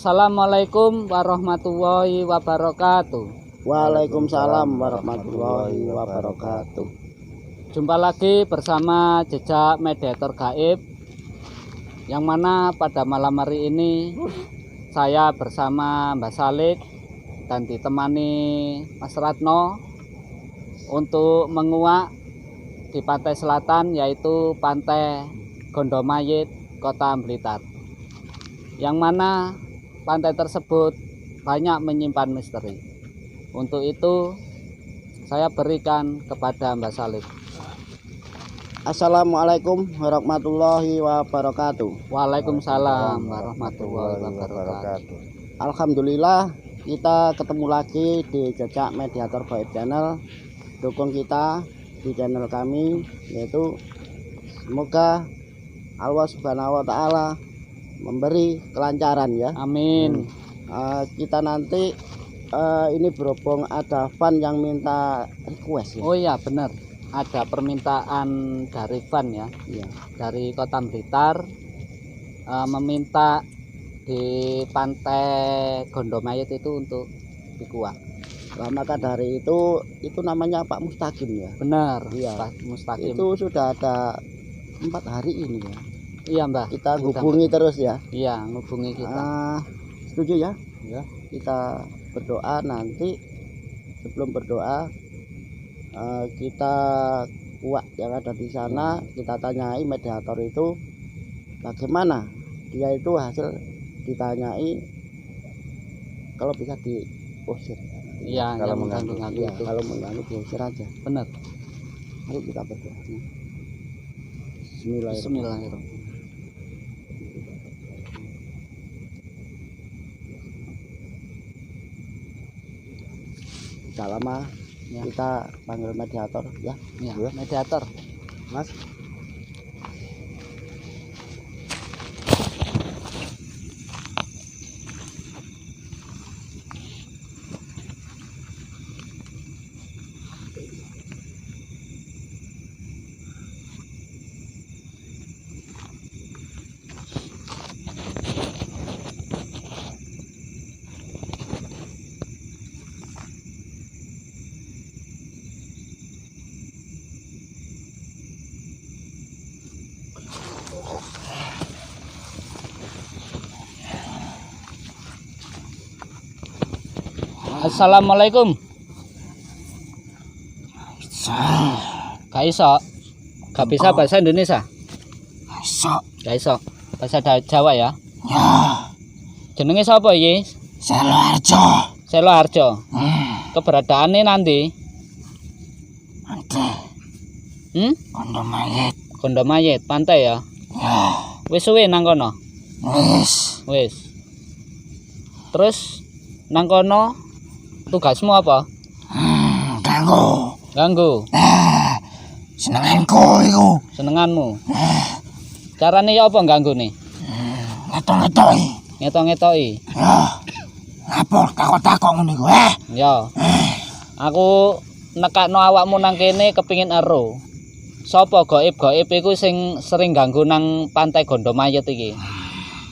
Assalamualaikum warahmatullahi wabarakatuh. Waalaikumsalam warahmatullahi wabarakatuh. Jumpa lagi bersama Jejak Mediator Gaib, yang mana pada malam hari ini saya bersama Mbak Salik dan ditemani Mas Ratno untuk menguak di pantai selatan, yaitu Pantai Gondomayit, Kota Blitar, yang mana pantai tersebut banyak menyimpan misteri. Untuk itu saya berikan kepada Mbak Salik. Assalamualaikum warahmatullahi wabarakatuh. Waalaikumsalam warahmatullahi wabarakatuh. Alhamdulillah, kita ketemu lagi di Jejak Mediator Gaib Channel. Dukung kita di channel kami, yaitu semoga Allah Subhanahu wa Ta'ala memberi kelancaran ya. Amin. Kita nanti ini berhubung ada fan yang minta request ya. Oh iya benar, ada permintaan dari fan ya, Iya. dari Kota Blitar, meminta di Pantai Gondomayit itu untuk dikuak. Maka dari itu namanya Pak Mustaqim ya. Benar, Iya. Pak Mustaqim. Itu sudah ada 4 hari ini ya. Iya Mbak, Kita hubungi terus ya. iya ngubungi kita. Setuju ya? Ya. Kita berdoa nanti. Sebelum berdoa kita kuat yang ada di sana. Kita tanyai mediator itu bagaimana dia itu hasil ditanyai, kalau bisa diusir. Iya, Kalau yang mengganggu mengganggu ya, itu. kalau mengganggu diusir aja. Benar. Mari kita berdoa. Bismillahirrahmanirrahim. Bismillahirrahmanirrahim. Tidak lama Ya. kita panggil mediator ya. Ya, Ya. mediator. Mas. Assalamualaikum. Gak iso. Gak bisa bahasa Indonesia. Gak iso. Bahasa Jawa ya. Ya, Jenenge sapa iki? Seloharjo. Seloharjo. Keberadaannya nanti. Nanti Gondomayit. Gondomayit, pantai ya. Ya, Wis suwe nang kono. wis. Wis. Terus nang kono tugasmu apa? Ganggu. Ganggu. Senenganku iku. Senenganmu. Carane ya apa ganggu nih? Ngetong-ngetoi. Ngetok-ngetoki. Ya. Ngapur takok-takok ngono iku, Ya. Aku nekakno awakmu nang kene kepingin ero. Sapa gaib-gaib iku sing sering ganggu nang Pantai Gondomayit iki?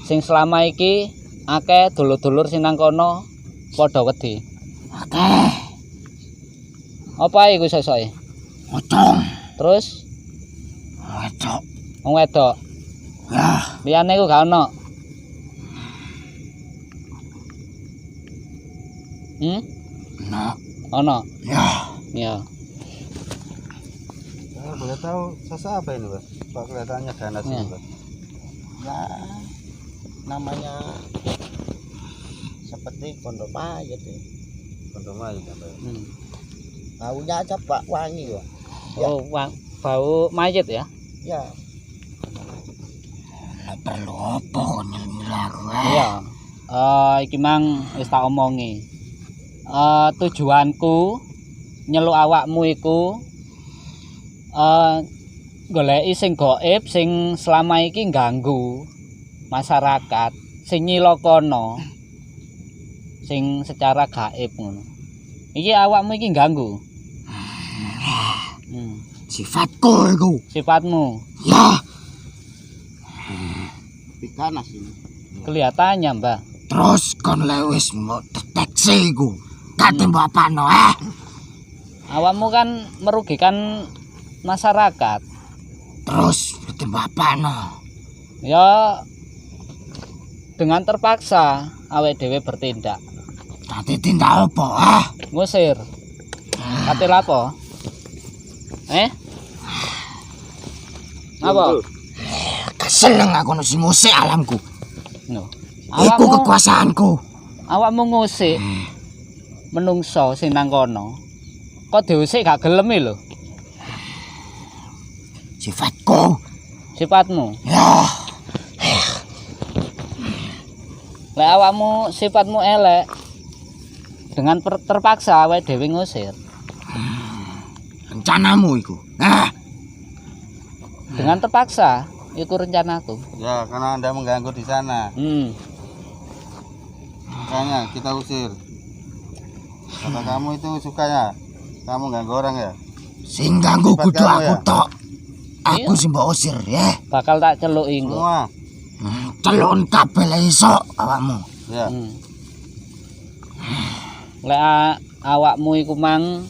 Sing selama iki akeh dulur-dulur sing nang kono padha wedi. Oke. Apa iku sesoke? Motong. Terus Wedok. wong wedok. Ya. Liyane iku gak ono. Nah. Ono. Ya. Ya. Boleh tahu sosok apa ini, Pak? Kok kelihatannya ganas Ya. ini, Pak? Ya. Namanya seperti Gondomayit ya. Gondomayit ya, Pak. Baunya aja Pak wangi ya. Ya. Oh, bau mayit ya. Ya. Nggak perlu apa kok nyel-nyel aku. Iya. Iki mang wis tak omongi. Tujuanku nyeluk awakmu iku goleki sing gaib sing selama iki ganggu masyarakat, sing nyilokono, sing secara gaib ngono. Iki awakmu iki ganggu. Sifatku iku. Sifatmu Ya. Tapi ganas ini. kelihatannya, Mbak. Terus kon lewis mau deteksi iku. Tak tembak apano Awakmu kan merugikan masyarakat. Terus tembak apano? Ya dengan terpaksa awake dhewe bertindak. Tadi tindak apa Ngusir. Katil apa? Apa? Keseneng aku nusi musik alamku. No. Iku kekuasaanku. Awakmu ngusik menungso sing nang kono. Kok diusik gak gelem lho. Sifatku. Sifatmu. Ya. Lek awakmu sifatmu elek, dengan terpaksa awake dhewe ngusir. Rencanamu iku. Dengan terpaksa itu rencanaku. Ya, karena Anda mengganggu di sana. Makanya kita usir. Kata kamu itu sukanya kamu ganggu orang ya? Sing ganggu Sifat kudu kamu aku ya? tok. Aku Iya. sing mbok usir ya. Bakal tak celuki engko. Semua. Celon kabeh le iso awakmu. Ya. Lek awakmu iku mang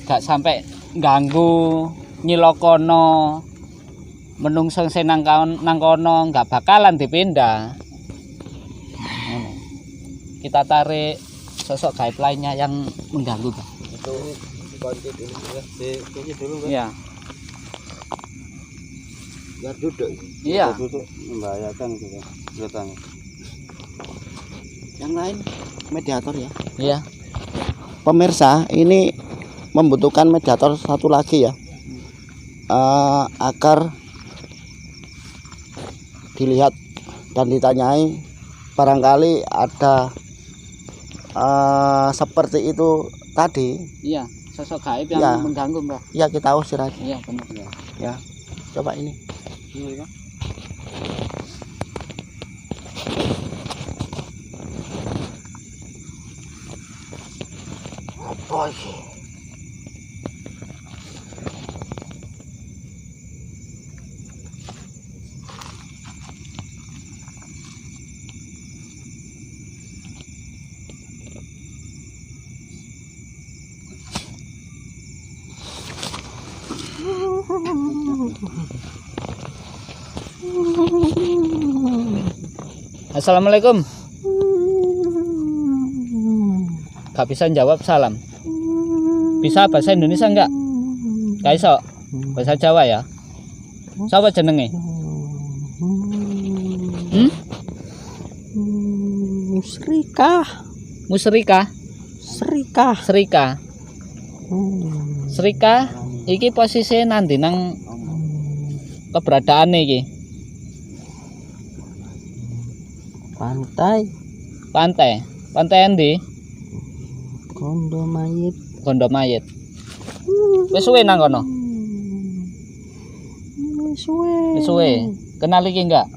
gak sampai ganggu nyilokono menungso sing nang kono gak bakalan dipindah. Ngono. Kita tarik sosok gaib lainnya yang mengganggu, Bang. Itu dikunci dulu ya. Dikunci dulu kan. Iya. Biar duduk. Iya. Duduk membahayakan gitu. Kelihatannya. Yang lain mediator ya. Iya. Pemirsa, ini membutuhkan mediator satu lagi ya. Agar dilihat dan ditanyai, barangkali ada seperti itu tadi. Iya, sosok gaib yang Ya. mengganggu, Mbak. Ya kita usir aja Iya, benar. ya. Coba ini. Ini kan. Apa iki? Assalamualaikum. Gak bisa jawab salam. Bisa bahasa Indonesia enggak? Gak iso. Bahasa Jawa ya. Siapa jenenge? Musrika. Musrika. Serika. Serika. Serika iki posisi nanti nang keberadaan iki. Pantai Pantai. Pantai endi? Kondo mayit. Gondo mayit. Wis suwe nang kono? Wis suwe. Kenal iki enggak?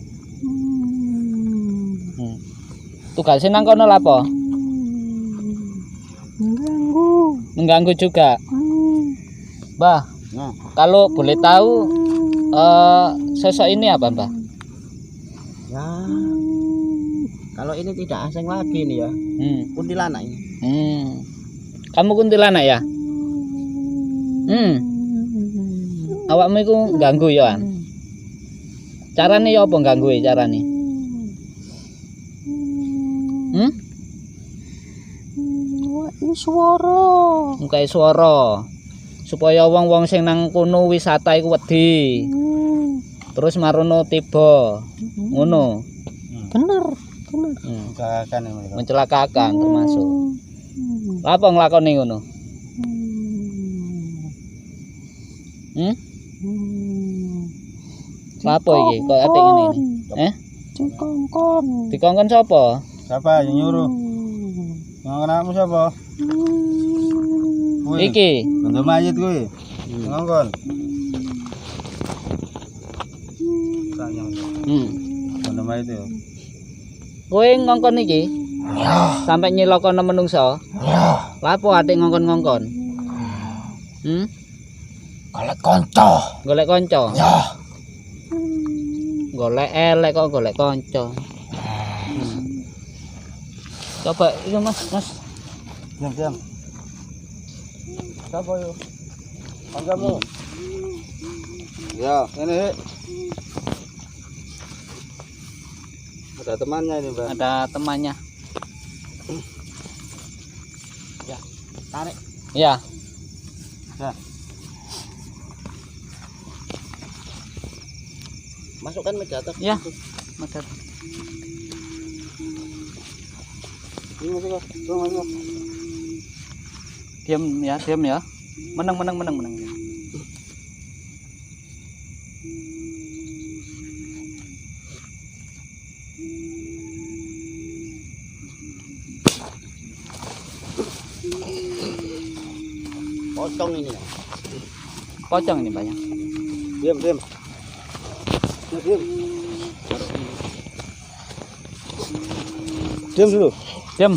Tugasnya nang kono lha apa? Mengganggu juga. Mbah, Nah, kalau boleh tahu sosok ini apa, Mbah? Ya. Kalau ini tidak asing lagi nih ya. Kuntilanak ini. Kamu kuntilanak ya? Awakmu iku ganggu ya? Carane ya apa ganggu carane? Ngkai swara. Supaya wong-wong sing nang kono wisata iku wedi. Terus marono tiba. Ngono. Bener. usahakan ini. Mencelakakan termasuk. Apa nglakoni ngono? Lapo iki kok atik ngene iki? Dikongkon. Dikongkon sapa? Siapa yang nyuruh? Yang kenapa siapa? Kuwi. Iki. Bentuk mayit kuwi. Ngongkon. Tanya. Bentuk mayit ya. Kowe ngongkon iki? Sampai nyelokono menungso? Ya. Lapo atik ngongkon-ngongkon? Golek kanca. Golek kanca. Ya. Golek elek kok golek kanca. Coba itu Mas. Diam. Siapa yuk? Kancamu. Ya, ini. Ada temannya ini, Mbak. Ada temannya. Ya, tarik. Ya. Ya. Masukkan mediator. Ya. Madat. Ini masih kok. Tunggu. Diam ya. Menang. Pocong ini. Pocong ini banyak. Diam. Diam dulu. Diam.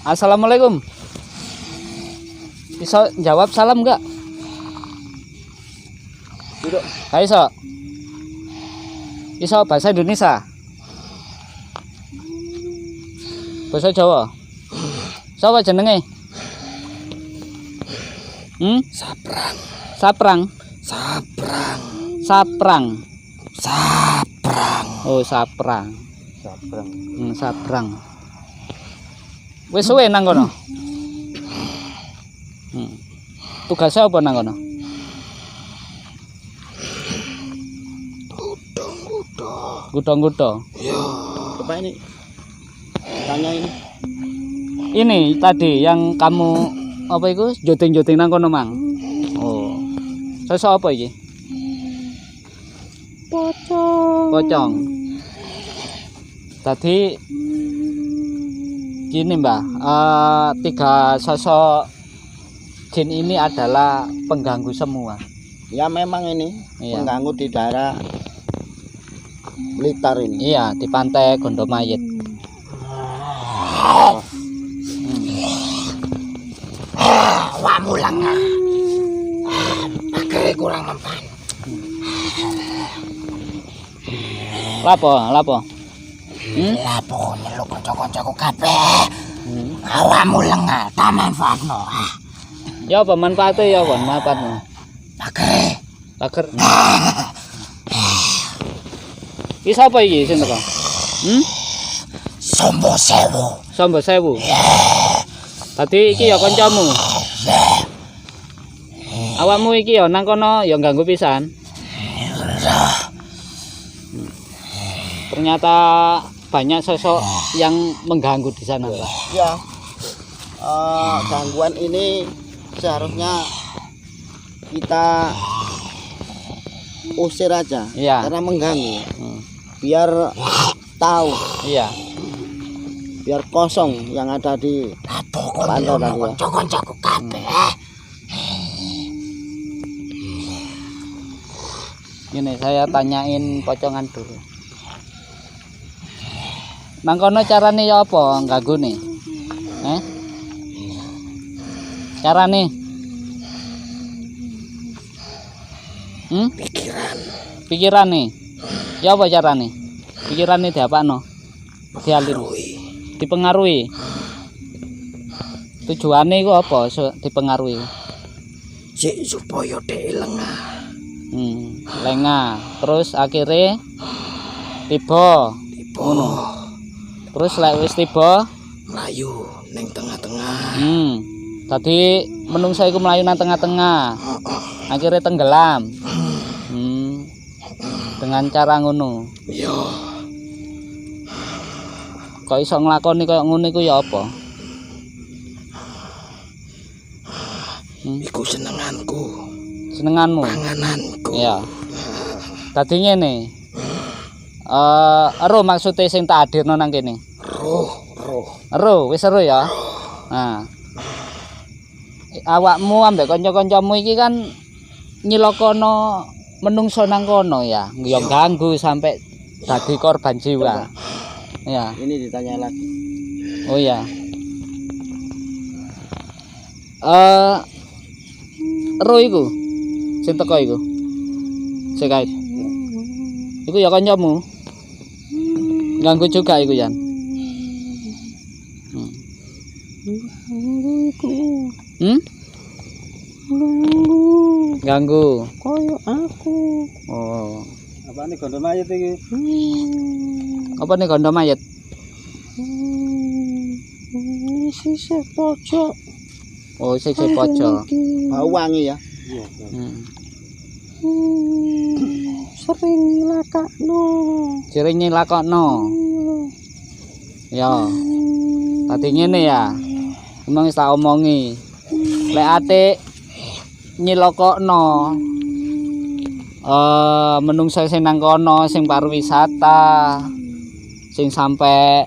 Assalamualaikum. Bisa jawab salam enggak? Duduk. Gak iso. Iso bahasa Indonesia. Bahasa Jawa. Sapa jenenge? Saprang. Oh, saprang. Saprang. Wis suwe nang kono. Tugasnya apa nang kono? Gudang-gudang. Coba ini. Tanya ini. Ini tadi yang kamu apa itu joting-joting nang kono mang. Oh. Sosok apa iki? Pocong. Tadi gini Mbah, 3 sosok jin ini adalah pengganggu semua. Ya memang ini Iya. mengganggu di daerah Blitar ini. Iya, di pantai Gondomayit. Wamu langa. Pakai kurang mempan. Lapo? Lapo nyeluk kanca-kancaku kabeh. Awamu lengah, tak manfaatno. Ya apa manfaatnya ya apa manfaatnya? Pager. Iki sapa iki sing teko? Sombo sewu. Tadi iki ya kancamu. Awakmu iki ya nang kono ya ganggu pisan. Ternyata banyak sosok yang mengganggu di sana, Pak. Ya. Gangguan ini seharusnya kita usir aja. Iya. Karena mengganggu. Biar tahu, Iya. biar kosong yang ada di pantai tadi ya. Gini, saya tanyain pocongan dulu. Nang kono carane ya apa ganggu nih? Carane? Pikiran nih. Ya apa carane? Pikirane diapakno? Dialiru. Dipengaruhi. Tujuane iku apa dipengaruhi? Cik supaya dhek lengah. Lengah. Terus akhirnya tiba. Ngono. Terus lek wis tiba Melayu ning tengah-tengah. Tadi menungso iku melayu nang tengah-tengah. Akhirnya tenggelam. Dengan cara ngono. Iya. Kok iso nglakoni koyo ngono iku ya apa? Iku senenganku. Senenganmu? Pangananku. Iya. Tadi ngene. Ero maksudnya sing tak hadirno nang kene. Ero, wis ero ya. Nah. Awakmu ambek kanca-kancamu iki kan nyilokono menungso nang kono ya. Ya ganggu sampai dadi korban jiwa. Ya. Ini ditanya lagi. Oh ya. Ero iku sing teko iku. Sekait. Iku ya kancamu. Ganggu juga iku Yan. Hmm? Ganggu. Koyo aku. Oh. Apa nih gondom mayat iki? Apa nih gondom mayat? Sisih pojok. Oh, sik pojok. Bau wangi ya. Iya. Sering nilakakno. Sering nyilakokno. Ya. Tadi ngene ya. Emang wis tak omongi. Lek ate nyilokokno menungso sing nang kono sing pariwisata sing sampai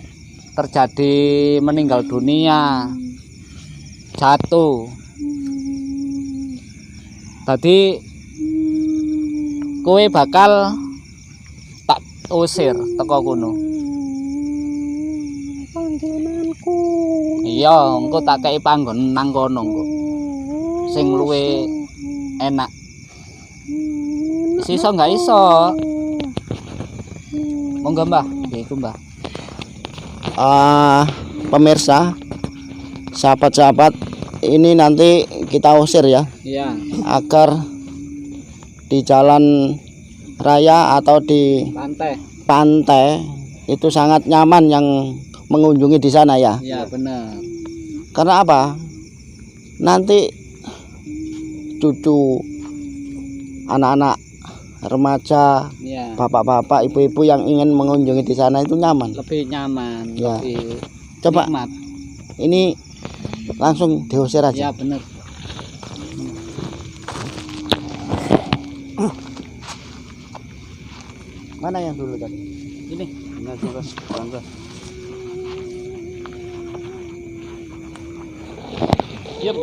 terjadi meninggal dunia jatuh tadi kowe bakal tak usir teko kono. Panggonanku. Iya engko tak kei panggon nang kono engko sing luwe enak. Iso nggak iso? Monggo Mbah, iku Mbah. Pemirsa, sahabat-sahabat, ini nanti kita usir ya, Iya, agar di jalan raya atau di pantai. pantai itu sangat nyaman yang mengunjungi di sana ya. Iya, benar. Karena apa? Nanti cucu, anak-anak, remaja, Iya. bapak-bapak, ibu-ibu yang ingin mengunjungi di sana itu nyaman. Lebih nyaman, Ya. lebih Coba nikmat. ini langsung diusir aja. Iya, benar. Mana yang dulu tadi? Ini. Nah, coba. Bangga. Diam.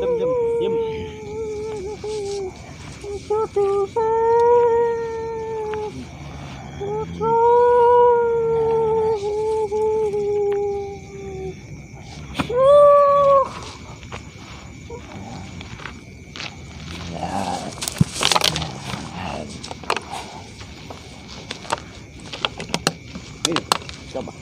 Coba.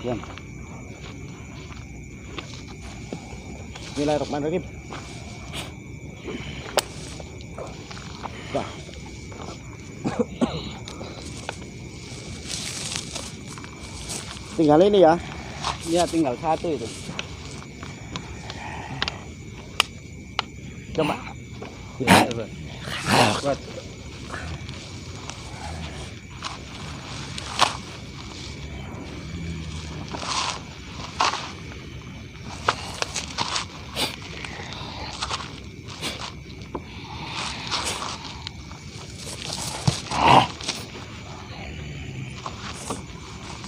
Diam. Bismillahirrahmanirrahim. Dah. Tinggal ini ya. Iya, tinggal satu itu. Coba. Buat.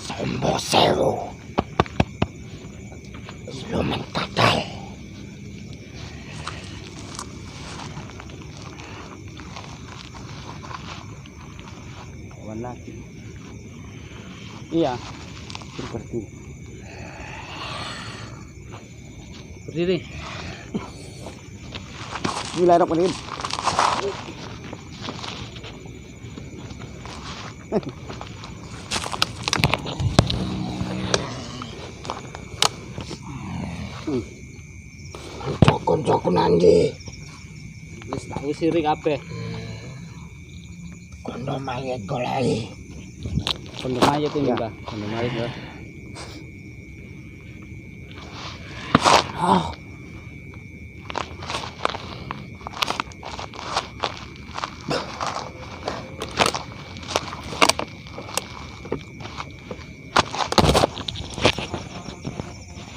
Sembosero. Belum mentotal. Lagi. Iya, Berdiri. berdiri. Bismillahirrahmanirrahim. Konco-konco nanti. Wis tak usiri kabeh. Kondo mayat golai. Kondo mayat ini, Ya. Mbah. Kondo mayat, Mbah. Oh.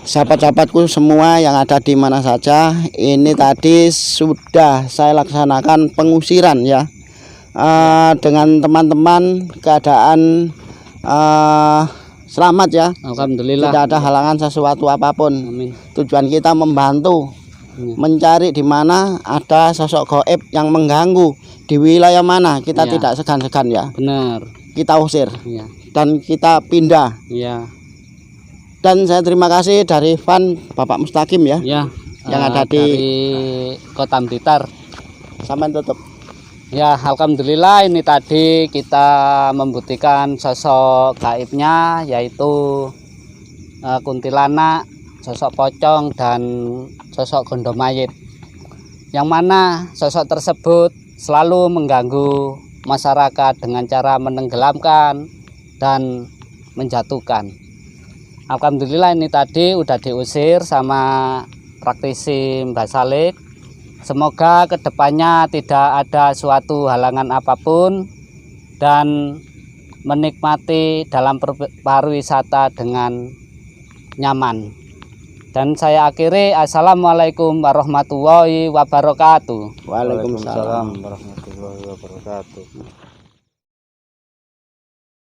Sahabat-sahabatku semua yang ada di mana saja, ini tadi sudah saya laksanakan pengusiran ya. Dengan teman-teman keadaan selamat ya. Alhamdulillah. Tidak ada halangan sesuatu apapun. Amin. Tujuan kita membantu mencari di mana ada sosok gaib yang mengganggu di wilayah mana, kita Iya. tidak segan-segan ya. Benar. Kita usir Iya. dan kita pindah. Iya. Dan saya terima kasih dari Van Bapak Mustaqim ya. Ya, yang ada dari di Kota Blitar. sampean tutup. Ya, alhamdulillah ini tadi kita membuktikan sosok gaibnya yaitu kuntilanak, sosok pocong dan sosok gondomayit. Yang mana sosok tersebut selalu mengganggu masyarakat dengan cara menenggelamkan dan menjatuhkan. Alhamdulillah ini tadi udah diusir sama praktisi Mbak Salik. Semoga kedepannya tidak ada suatu halangan apapun dan menikmati dalam pariwisata dengan nyaman. Dan saya akhiri, assalamualaikum warahmatullahi wabarakatuh. Waalaikumsalam. warahmatullahi wabarakatuh.